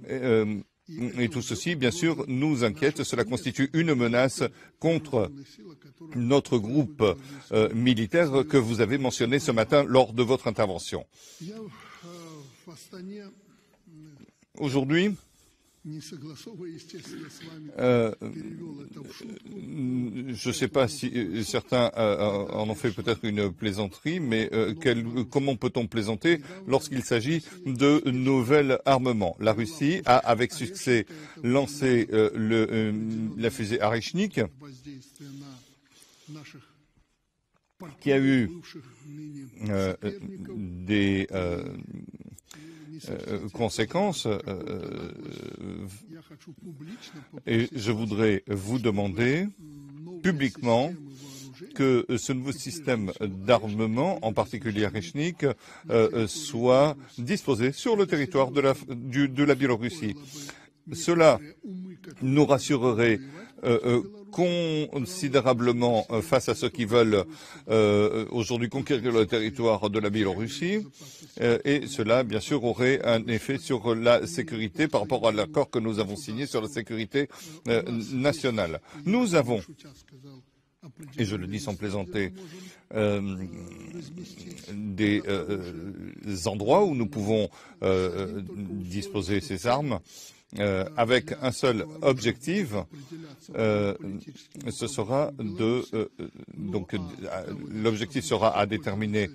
Et tout ceci, bien sûr, nous inquiète. Cela constitue une menace contre notre groupe militaire que vous avez mentionné ce matin lors de votre intervention. Aujourd'hui, je ne sais pas si certains en ont fait peut-être une plaisanterie, mais comment peut-on plaisanter lorsqu'il s'agit de nouvel armement? La Russie a avec succès lancé la fusée Arechnik, qui a eu des conséquences, et je voudrais vous demander publiquement que ce nouveau système d'armement, en particulier Arechnik, soit disposé sur le territoire de la Biélorussie. Cela nous rassurerait considérablement face à ceux qui veulent aujourd'hui conquérir le territoire de la Biélorussie, et cela, bien sûr, aurait un effet sur la sécurité par rapport à l'accord que nous avons signé sur la sécurité nationale. Nous avons, et je le dis sans plaisanter, des endroits où nous pouvons disposer ces armes avec un seul objectif, ce sera donc l'objectif sera à déterminer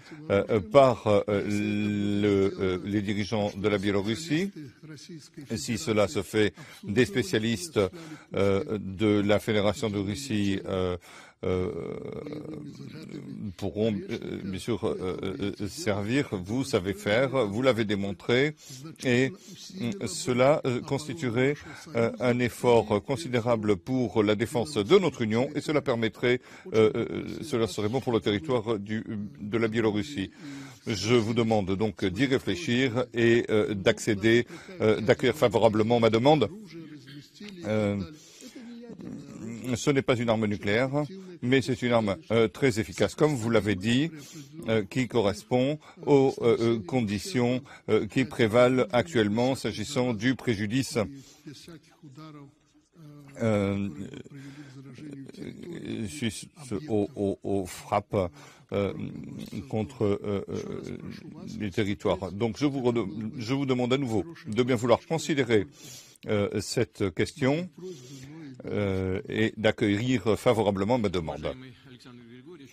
par les dirigeants de la Biélorussie. Si cela se fait, des spécialistes de la Fédération de Russie pourront bien sûr servir. Vous savez faire, vous l'avez démontré, et cela constituerait un effort considérable pour la défense de notre Union, et cela permettrait, cela serait bon pour le territoire de la Biélorussie. Je vous demande donc d'y réfléchir et d'accueillir favorablement ma demande. Ce n'est pas une arme nucléaire, mais c'est une arme très efficace, comme vous l'avez dit, qui correspond aux conditions qui prévalent actuellement s'agissant du préjudice aux frappes contre les territoires. Donc je vous demande à nouveau de bien vouloir considérer cette question et d'accueillir favorablement ma demande.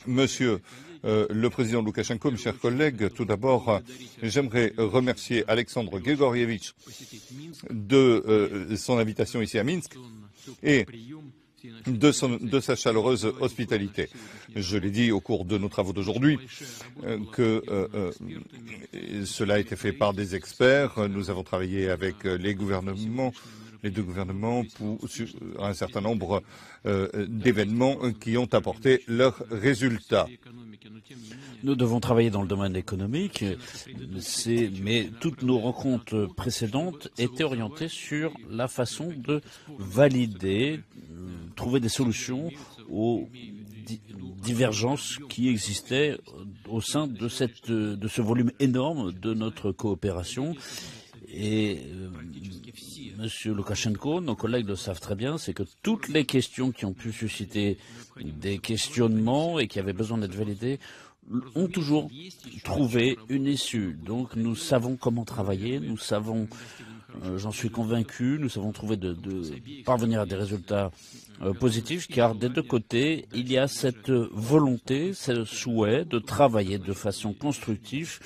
Monsieur le président Loukachenko, mes chers collègues, tout d'abord, j'aimerais remercier Alexandre Grigorievitch de son invitation ici à Minsk et de sa chaleureuse hospitalité. Je l'ai dit au cours de nos travaux d'aujourd'hui que cela a été fait par des experts. Nous avons travaillé avec les deux gouvernements sur un certain nombre d'événements qui ont apporté leurs résultats. Nous devons travailler dans le domaine économique, mais toutes nos rencontres précédentes étaient orientées sur la façon de valider, trouver des solutions aux divergences qui existaient au sein de ce volume énorme de notre coopération. Et Monsieur Loukachenko, nos collègues le savent très bien, c'est que toutes les questions qui ont pu susciter des questionnements et qui avaient besoin d'être validées ont toujours trouvé une issue. Donc nous savons comment travailler, nous savons, j'en suis convaincu, nous savons trouver de parvenir à des résultats positifs, car des deux côtés, il y a cette volonté, ce souhait de travailler de façon constructive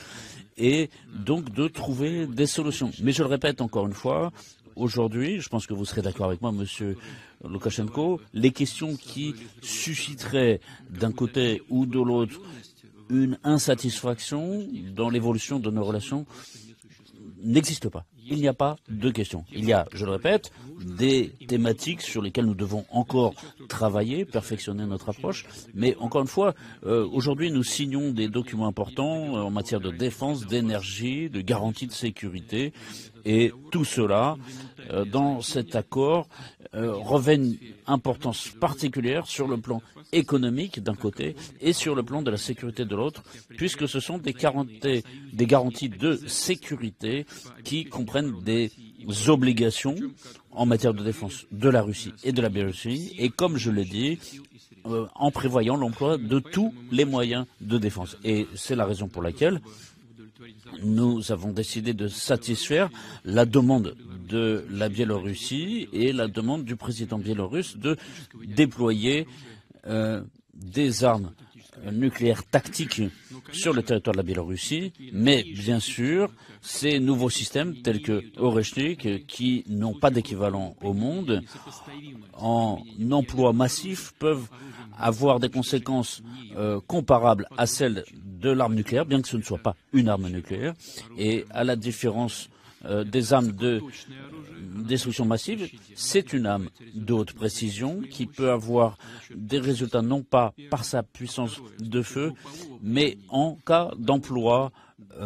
et donc de trouver des solutions. Mais je le répète encore une fois, aujourd'hui, je pense que vous serez d'accord avec moi, Monsieur Loukachenko, les questions qui susciteraient d'un côté ou de l'autre une insatisfaction dans l'évolution de nos relations n'existent pas. Il n'y a pas de questions. Il y a, je le répète, des thématiques sur lesquelles nous devons encore travailler, perfectionner notre approche. Mais encore une fois, aujourd'hui, nous signons des documents importants en matière de défense, d'énergie, de garantie de sécurité. Et tout cela, dans cet accord, revêt une importance particulière sur le plan économique d'un côté et sur le plan de la sécurité de l'autre, puisque ce sont des garanties de sécurité qui comprennent des obligations en matière de défense de la Russie et de la Biélorussie, et comme je l'ai dit, en prévoyant l'emploi de tous les moyens de défense. Et c'est la raison pour laquelle nous avons décidé de satisfaire la demande de la Biélorussie et la demande du président biélorusse de déployer des armes nucléaires tactiques sur le territoire de la Biélorussie, mais bien sûr, ces nouveaux systèmes tels que Oreshnik, qui n'ont pas d'équivalent au monde, en emploi massif, peuvent avoir des conséquences comparables à celles de l'arme nucléaire, bien que ce ne soit pas une arme nucléaire, et à la différence des armes de destruction massive, c'est une arme de haute précision qui peut avoir des résultats non pas par sa puissance de feu, mais en cas d'emploi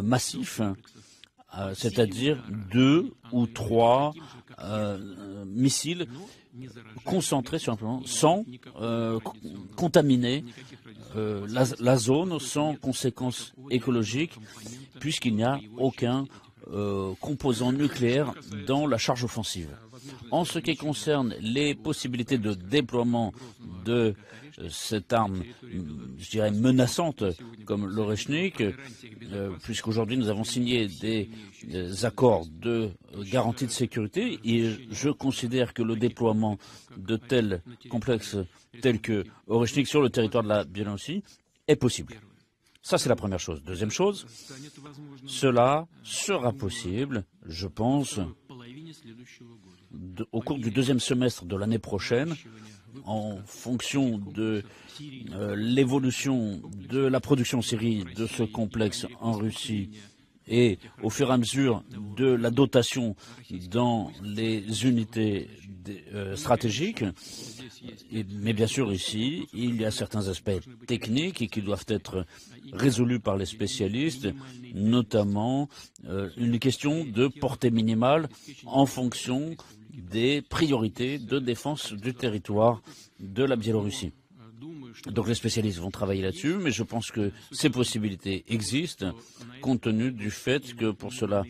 massif, c'est-à-dire 2 ou 3 missiles concentrés sur un plan sans contaminer la zone, sans conséquences écologiques, puisqu'il n'y a aucun composant nucléaire dans la charge offensive. En ce qui concerne les possibilités de déploiement de cette arme, je dirais menaçante, comme l'Oreshnik, puisqu'aujourd'hui nous avons signé des accords de garantie de sécurité, et je considère que le déploiement de tels complexes tels que Oreshnik sur le territoire de la Biélorussie est possible. Ça, c'est la première chose. Deuxième chose, cela sera possible, je pense, au cours du deuxième semestre de l'année prochaine, en fonction de l'évolution de la production en série de ce complexe en Russie et au fur et à mesure de la dotation dans les unités stratégiques. Mais bien sûr, ici, il y a certains aspects techniques qui doivent être résolus par les spécialistes, notamment une question de portée minimale en fonction des priorités de défense du territoire de la Biélorussie. Donc les spécialistes vont travailler là-dessus, mais je pense que ces possibilités existent, compte tenu du fait que pour cela,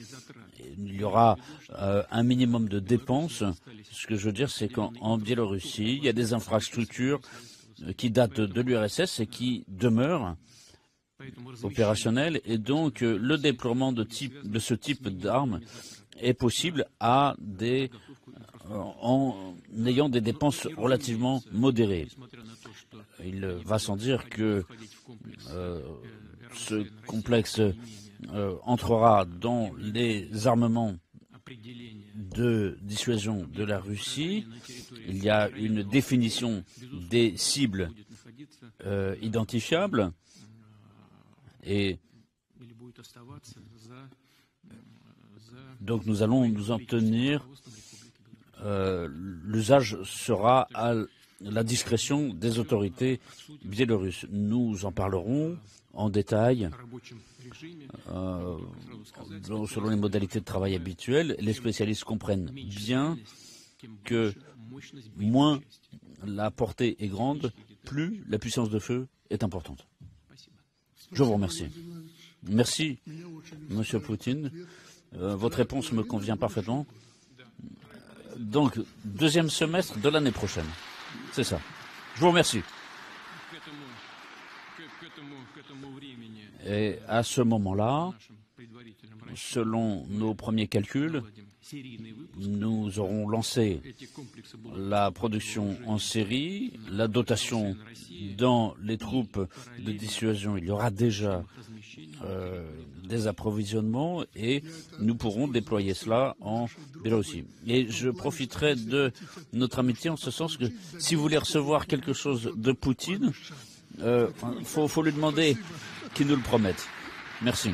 il y aura un minimum de dépenses. Ce que je veux dire, c'est qu'en Biélorussie, il y a des infrastructures qui datent de l'URSS et qui demeurent opérationnelles, et donc le déploiement de ce type d'armes est possible en ayant des dépenses relativement modérées. Il va sans dire que ce complexe entrera dans les armements de dissuasion de la Russie. Il y a une définition des cibles identifiables et donc nous allons nous en tenir. L'usage sera à la discrétion des autorités biélorusses. Nous en parlerons en détail selon les modalités de travail habituelles. Les spécialistes comprennent bien que moins la portée est grande, plus la puissance de feu est importante. Je vous remercie. Merci, Monsieur Poutine. Votre réponse me convient parfaitement. Donc, deuxième semestre de l'année prochaine. C'est ça. Je vous remercie. Et à ce moment-là, selon nos premiers calculs, nous aurons lancé la production en série, la dotation dans les troupes de dissuasion. Il y aura déjà des approvisionnements et nous pourrons déployer cela en Biélorussie. Et je profiterai de notre amitié en ce sens que si vous voulez recevoir quelque chose de Poutine, faut lui demander qu'il nous le promette. Merci.